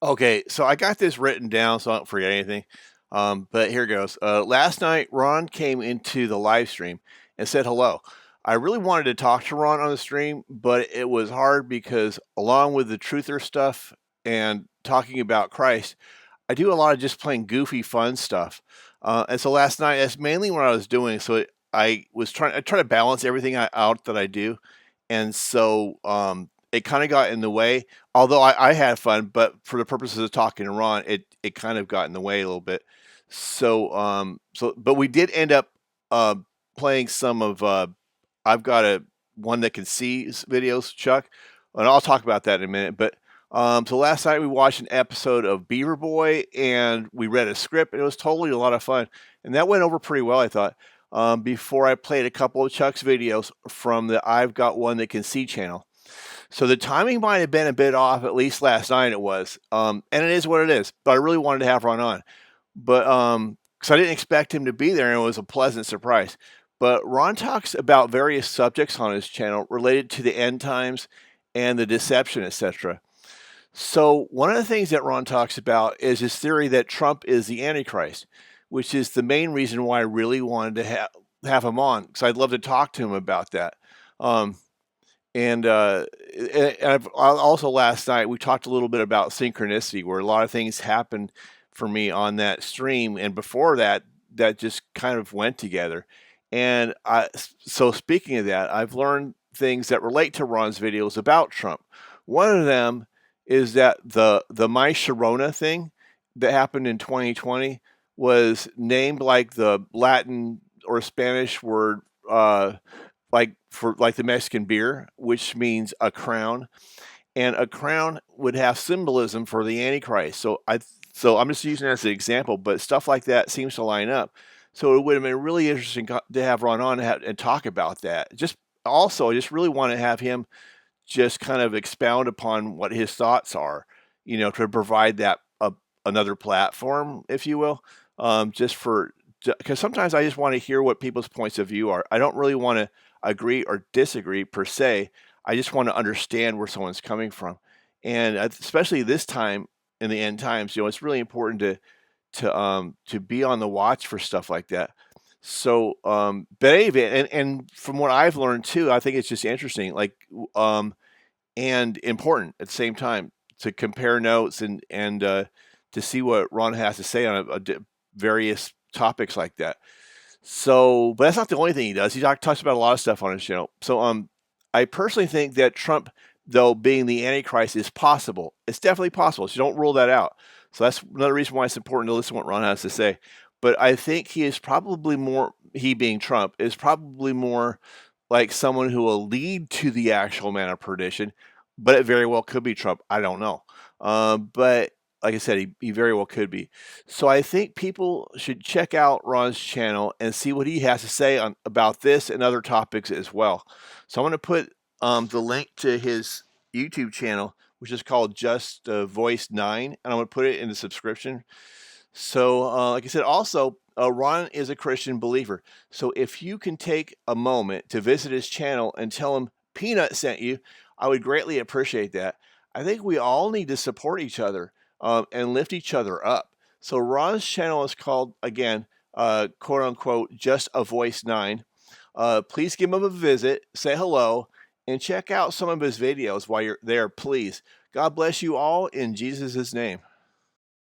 Okay, so I got this written down so I don't forget anything. But here goes. Last night, Ron came into the live stream and said hello. I really wanted to talk to Ron on the stream, but it was hard because, along with the truther stuff and talking about Christ, I do a lot of just playing goofy, fun stuff. And so last night, that's mainly what I was doing. I try to balance everything out that I do. And so it kind of got in the way. Although I had fun, but for the purposes of talking to Ron, it kind of got in the way a little bit. But we did end up uh, playing some of. I've got a one that can see videos, Chuck, and I'll talk about that in a minute. But so last night we watched an episode of Beaver Boy, and we read a script, and it was totally a lot of fun, and that went over pretty well, I thought. Before I played a couple of Chuck's videos from the I've Got One That Can See channel. So the timing might have been a bit off, at least last night it was. And it is what it is. But I really wanted to have Ron on. But because I didn't expect him to be there, and it was a pleasant surprise. But Ron talks about various subjects on his channel related to the end times and the deception, etc. So one of the things that Ron talks about is his theory that Trump is the Antichrist, which is the main reason why I really wanted to have him on, because I'd love to talk to him about that. Um, also last night we talked a little bit about synchronicity, where a lot of things happened for me on that stream, and before that, that just kind of went together. So speaking of that, I've learned things that relate to Ron's videos about Trump. One of them is that the My Sharona thing that happened in 2020 was named like the Latin or Spanish word, like the Mexican beer, which means a crown, and a crown would have symbolism for the Antichrist. So I'm just using it as an example, but stuff like that seems to line up. So it would have been really interesting to have Ron on and talk about that. I just really want to have him just kind of expound upon what his thoughts are, to provide that another platform, if you will, just for because sometimes I just want to hear what people's points of view are. I don't really want to agree or disagree per se. I just want to understand where someone's coming from, and especially this time in the end times, it's really important to be on the watch for stuff like that. So, but anyway, and from what I've learned too, I think it's just interesting, and important at the same time to compare notes and to see what Ron has to say on various topics like that. So, but that's not the only thing he does. He talks about a lot of stuff on his channel. So, I personally think that Trump, though being the Antichrist, is possible. It's definitely possible. So don't rule that out. So that's another reason why it's important to listen to what Ron has to say. But I think he is probably more, he being Trump, is probably more like someone who will lead to the actual man of perdition, but it very well could be Trump. I don't know. But like I said, he very well could be. So I think people should check out Ron's channel and see what he has to say about this and other topics as well. So I'm going to put the link to his YouTube channel, which is called Just Voice 9, and I'm going to put it in the subscription. So, like I said, also, Ron is a Christian believer. So if you can take a moment to visit his channel and tell him Peanut sent you, I would greatly appreciate that. I think we all need to support each other and lift each other up. So Ron's channel is called, again, quote unquote, Just a Voice 9. Please give him a visit, say hello, and check out some of his videos while you're there, please. God bless you all in Jesus' name.